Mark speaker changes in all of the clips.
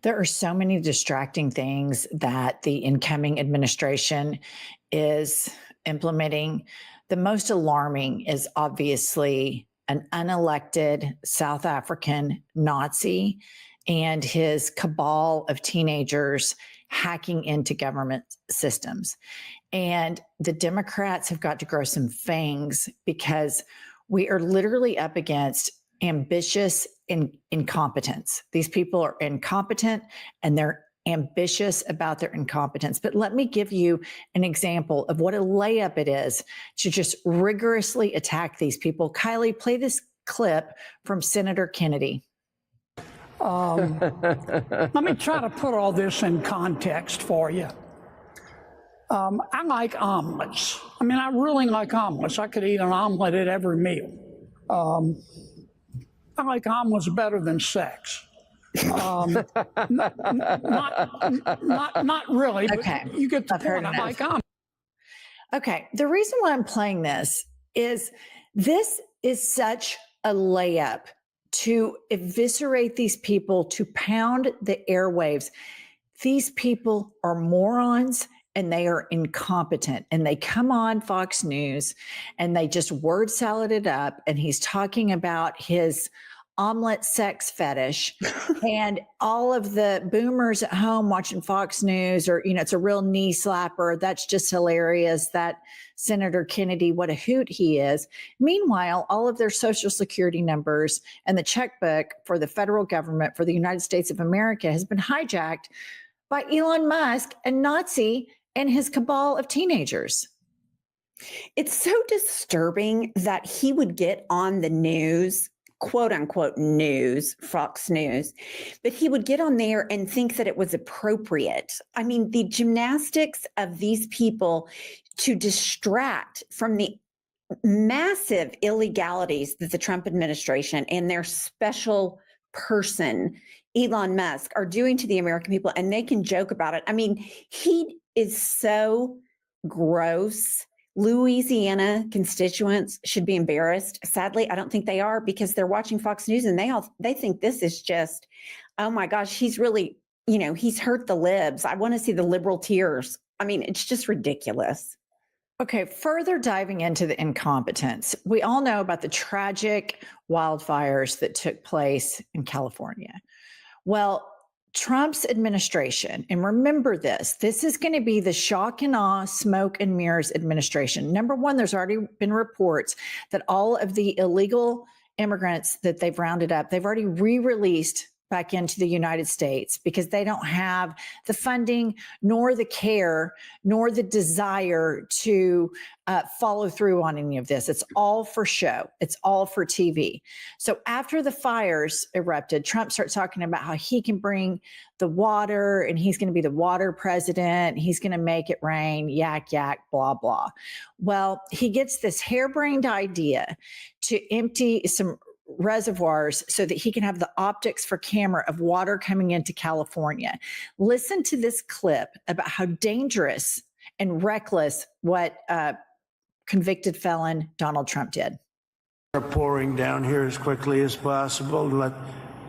Speaker 1: There are so many distracting things that the incoming administration is implementing. The most alarming is obviously an unelected South African Nazi and his cabal of teenagers hacking into government systems. And the Democrats have got to grow some fangs because we are literally up against ambitious incompetence. These people are incompetent and they're ambitious about their incompetence. But let me give you an example of what a layup it is to just rigorously attack these people. Kylie, play this clip from Senator Kennedy.
Speaker 2: Let me try to put all this in context for you. I like omelets. I mean, I really like omelets. I could eat an omelet at every meal. I like omelets better than sex. Not really, but
Speaker 1: Okay.
Speaker 2: you get the
Speaker 1: I've heard
Speaker 2: point. I
Speaker 1: enough.
Speaker 2: like omelets.
Speaker 1: Okay. The reason why I'm playing this is such a layup to eviscerate these people, to pound the airwaves. These people are morons and they are incompetent, and they come on Fox News and they just word salad it up. And he's talking about his omelet sex fetish and all of the boomers at home watching Fox News or, it's a real knee slapper. That's just hilarious. That Senator Kennedy, what a hoot he is. Meanwhile, all of their social security numbers and the checkbook for the federal government for the United States of America has been hijacked by Elon Musk, a Nazi, and his cabal of teenagers.
Speaker 3: It's so disturbing that he would get on the news, quote unquote news, Fox News, but he would get on there and think that it was appropriate. I mean, the gymnastics of these people to distract from the massive illegalities that the Trump administration and their special person, Elon Musk, are doing to the American people, and they can joke about it. I mean, he is so gross. Louisiana constituents should be embarrassed. Sadly, I don't think they are, because they're watching Fox News and they think this is just, oh my gosh, he's really, he's hurt the libs. I want to see the liberal tears. I mean, it's just ridiculous.
Speaker 1: Okay, further diving into the incompetence, we all know about the tragic wildfires that took place in California. Well, Trump's administration, and remember this is going to be the shock and awe, smoke and mirrors administration. Number one, there's already been reports that all of the illegal immigrants that they've rounded up, they've already re-released back into the United States because they don't have the funding, nor the care, nor the desire to follow through on any of this. It's all for show. It's all for TV. So after the fires erupted, Trump starts talking about how he can bring the water and he's going to be the water president. He's going to make it rain, yak, yak, blah, blah. Well, he gets this harebrained idea to empty some reservoirs so that he can have the optics for camera of water coming into California. Listen to this clip about how dangerous and reckless what convicted felon Donald Trump did.
Speaker 4: Pouring down here as quickly as possible and let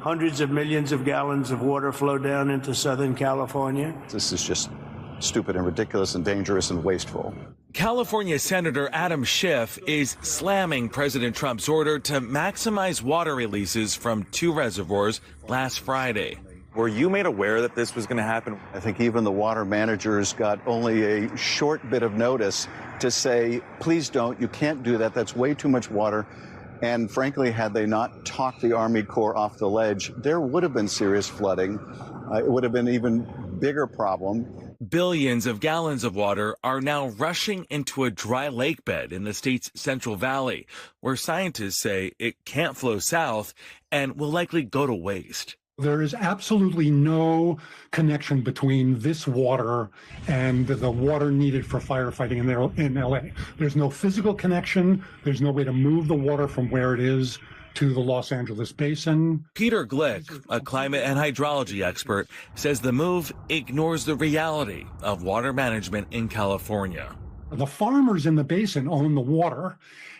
Speaker 4: hundreds of millions of gallons of water flow down into Southern California.
Speaker 5: This is just stupid and ridiculous and dangerous and wasteful.
Speaker 6: California Senator Adam Schiff is slamming President Trump's order to maximize water releases from 2 reservoirs last Friday.
Speaker 7: Were you made aware that this was going to happen?
Speaker 5: I think even the water managers got only a short bit of notice to say, please don't, you can't do that, that's way too much water. And frankly, had they not talked the Army Corps off the ledge, there would have been serious flooding. It would have been an even bigger problem.
Speaker 6: Billions of gallons of water are now rushing into a dry lake bed in the state's Central Valley, where scientists say it can't flow south and will likely go to waste.
Speaker 8: There is absolutely no connection between this water and the water needed for firefighting in LA. There's no physical connection. There's no way to move the water from where it is to the Los Angeles basin.
Speaker 6: Peter Glick, a climate and hydrology expert, says the move ignores the reality of water management in California.
Speaker 8: The farmers in the basin own the water,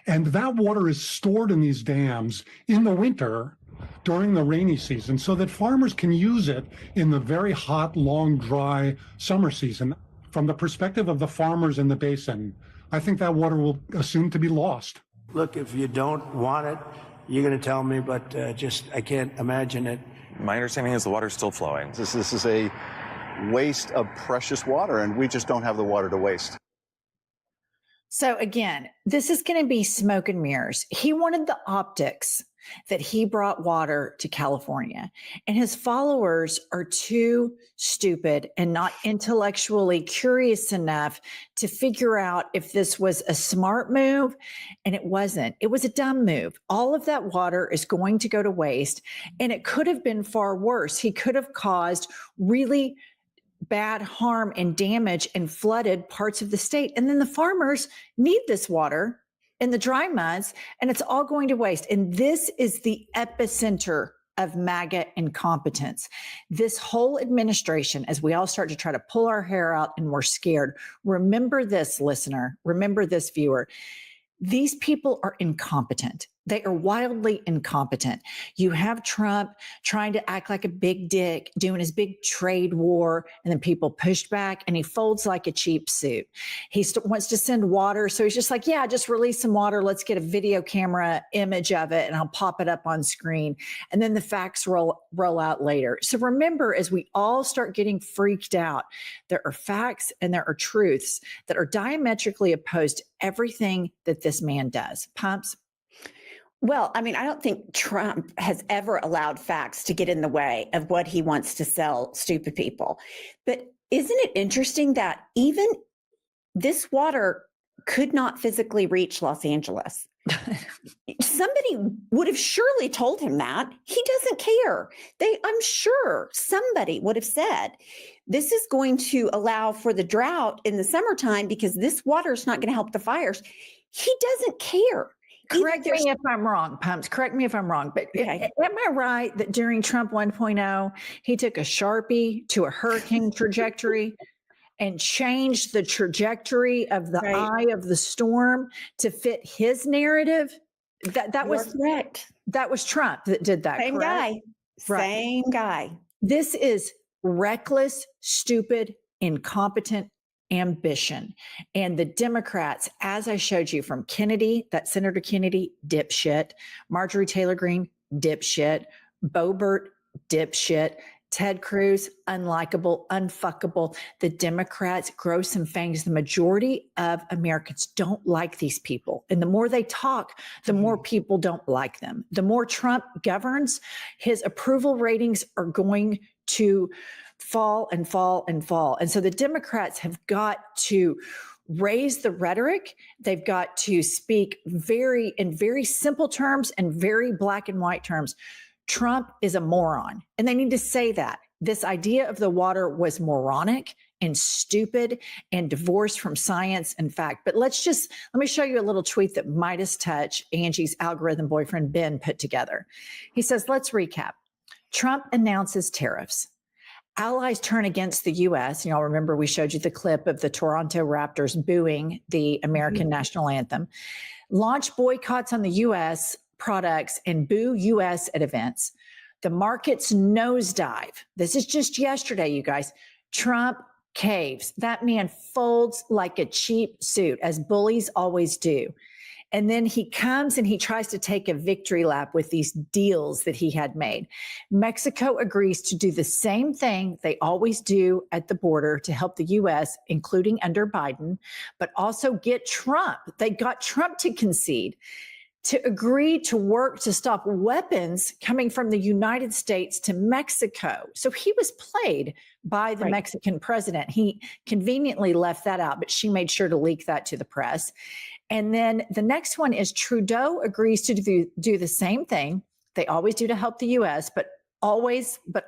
Speaker 8: and that water is stored in these dams in the winter during the rainy season so that farmers can use it in the very hot, long, dry summer season. From the perspective of the farmers in the basin, I think that water will assume to be lost.
Speaker 4: Look, if you don't want it, you're going to tell me, but I can't imagine it.
Speaker 7: My understanding is the water's still flowing.
Speaker 5: This is a waste of precious water, and we just don't have the water to waste.
Speaker 1: So again, this is going to be smoke and mirrors. He wanted the optics that he brought water to California, and his followers are too stupid and not intellectually curious enough to figure out if this was a smart move, and it wasn't. It was a dumb move. All of that water is going to go to waste, and it could have been far worse. He could have caused really bad harm and damage and flooded parts of the state. And then the farmers need this water in the dry months, and it's all going to waste. And this is the epicenter of MAGA incompetence. This whole administration, as we all start to try to pull our hair out and we're scared, remember this, listener, remember this, viewer. These people are incompetent. They are wildly incompetent. You have Trump trying to act like a big dick, doing his big trade war, and then people pushed back, and he folds like a cheap suit. He wants to send water, so he's just like, yeah, just release some water. Let's get a video camera image of it, and I'll pop it up on screen. And then the facts roll out later. So remember, as we all start getting freaked out, there are facts and there are truths that are diametrically opposed to everything that this man does. Pumps?
Speaker 3: Well, I mean, I don't think Trump has ever allowed facts to get in the way of what he wants to sell stupid people. But isn't it interesting that even this water could not physically reach Los Angeles? Somebody would have surely told him that. He doesn't care. I'm sure somebody would have said, this is going to allow for the drought in the summertime because this water is not going to help the fires. He doesn't care.
Speaker 1: Correct me if I'm wrong, Pumps. Correct me if I'm wrong. But
Speaker 3: Okay.
Speaker 1: am I right that during Trump 1.0, he took a Sharpie to a hurricane trajectory and changed the trajectory of the eye of the storm to fit his narrative? That was
Speaker 3: correct.
Speaker 1: That was Trump that did that.
Speaker 3: Same
Speaker 1: correct?
Speaker 3: guy.
Speaker 1: Right.
Speaker 3: Same guy.
Speaker 1: This is reckless, stupid, incompetent ambition. And the Democrats, as I showed you from Kennedy, that Senator Kennedy, dipshit, Marjorie Taylor Greene, dipshit, Boebert, dipshit, Ted Cruz, unlikable, unfuckable. The Democrats, gross and fangs. The majority of Americans don't like these people. And the more they talk, the more people don't like them. The more Trump governs, his approval ratings are going to fall and fall and fall. And so the Democrats have got to raise the rhetoric. They've got to speak in very simple terms and very black and white terms. Trump is a moron. And they need to say that. This idea of the water was moronic and stupid and divorced from science and fact. But let me show you a little tweet that Midas Touch, Angie's algorithm boyfriend, Ben, put together. He says, let's recap. Trump announces tariffs. Allies turn against the U.S. Y'all remember we showed you the clip of the Toronto Raptors booing the American national anthem. Launch boycotts on the U.S. products and boo U.S. at events. The markets nosedive. This is just yesterday, you guys. Trump caves. That man folds like a cheap suit, as bullies always do. And then he comes and he tries to take a victory lap with these deals that he had made. Mexico agrees to do the same thing they always do at the border to help the U.S., including under Biden, but also get Trump. They got Trump to concede, to agree to work to stop weapons coming from the United States to Mexico. So he was played by the Mexican president. He conveniently left that out, but she made sure to leak that to the press. And then the next one is Trudeau agrees to do the same thing they always do to help the U.S., but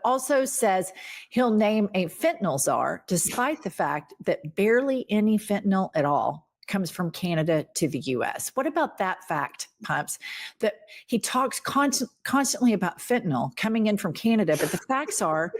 Speaker 1: also says he'll name a fentanyl czar, despite the fact that barely any fentanyl at all comes from Canada to the U.S. What about that fact, Pumps? That he talks constantly about fentanyl coming in from Canada, but the facts are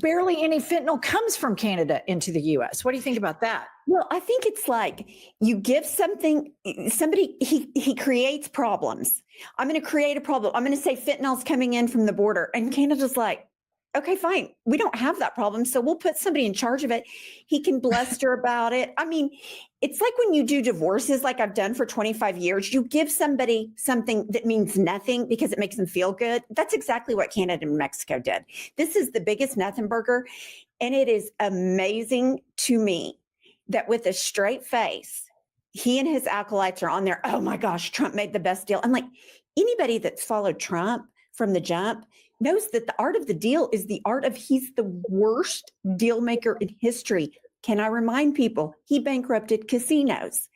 Speaker 1: barely any fentanyl comes from Canada into the US. What do you think about that?
Speaker 3: Well, I think it's like you give something, somebody, he creates problems. I'm going to create a problem. I'm going to say fentanyl's coming in from the border. And Canada's like, okay, fine. We don't have that problem. So we'll put somebody in charge of it. He can bluster about it. I mean, it's like when you do divorces, like I've done for 25 years, you give somebody something that means nothing because it makes them feel good. That's exactly what Canada and Mexico did. This is the biggest nothing burger. And it is amazing to me that with a straight face, he and his acolytes are on there. Oh my gosh, Trump made the best deal. I'm like, anybody that's followed Trump from the jump knows that the art of the deal is the art of he's the worst deal maker in history. Can I remind people, he bankrupted casinos.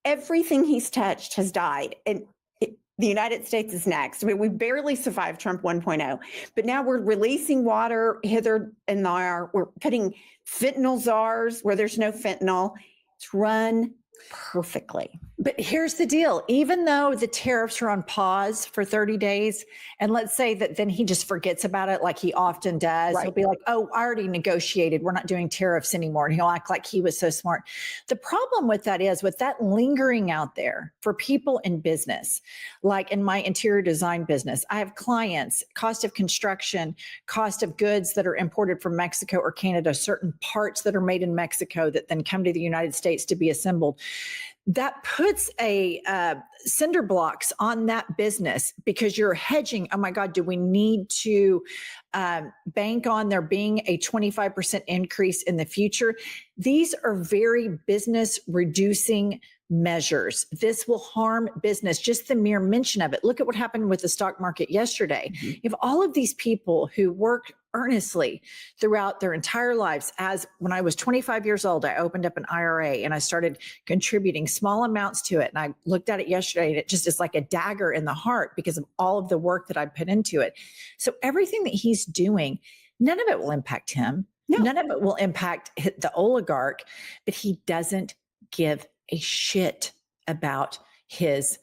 Speaker 3: Everything he's touched has died. And the United States is next. I mean, we barely survived Trump 1.0, but now we're releasing water hither and there. We're putting fentanyl czars where there's no fentanyl. It's run perfectly.
Speaker 1: But here's the deal. Even though the tariffs are on pause for 30 days, and let's say that then he just forgets about it like he often does.
Speaker 3: Right.
Speaker 1: He'll be like, oh, I already negotiated. We're not doing tariffs anymore. And he'll act like he was so smart. The problem with that is with that lingering out there for people in business, like in my interior design business, I have clients, cost of construction, cost of goods that are imported from Mexico or Canada, certain parts that are made in Mexico that then come to the United States to be assembled. That puts a cinder blocks on that business because you're hedging. Oh my God, do we need to bank on there being a 25% increase in the future? These are very business reducing measures. This will harm business, just the mere mention of it. Look at what happened with the stock market yesterday. You have all of these people who worked earnestly throughout their entire lives. As when I was 25 years old, I opened up an IRA and I started contributing small amounts to it. And I looked at it yesterday and it just is like a dagger in the heart because of all of the work that I put into it. So everything that he's doing, none of it will impact him. No. None of it will impact the oligarch, but he doesn't give a shit about his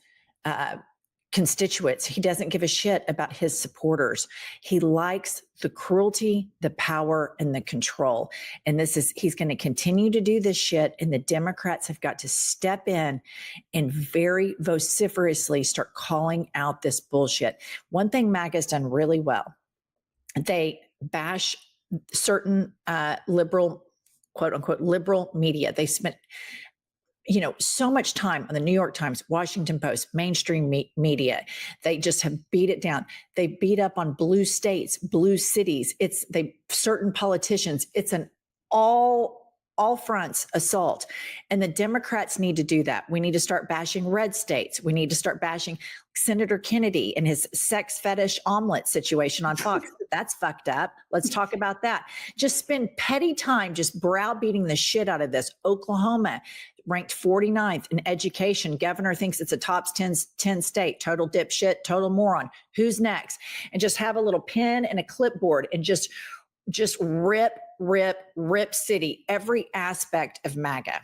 Speaker 1: constituents. He doesn't give a shit about his supporters. He likes the cruelty, the power, and the control. And he's going to continue to do this shit. And the Democrats have got to step in and very vociferously start calling out this bullshit. One thing MAGA has done really well, they bash certain liberal, quote unquote, liberal media. They spent so much time on the New York Times, Washington Post, mainstream media. They just have beat it down. They beat up on blue states, blue cities. Certain politicians. It's an all fronts assault. And the Democrats need to do that. We need to start bashing red states. We need to start bashing Senator Kennedy and his sex fetish omelette situation on Fox. That's fucked up. Let's talk about that. Just spend petty time just browbeating the shit out of this. Oklahoma ranked 49th in education. Governor thinks it's a top 10 state. Total dipshit, total moron. Who's next? And just have a little pen and a clipboard and just rip city, every aspect of MAGA.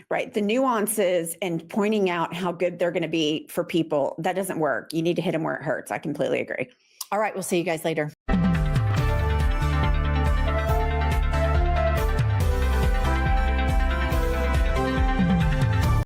Speaker 3: Right. The nuances and pointing out how good they're going to be for people, that doesn't work. You need to hit them where it hurts. I completely agree.
Speaker 1: All right. We'll see you guys later.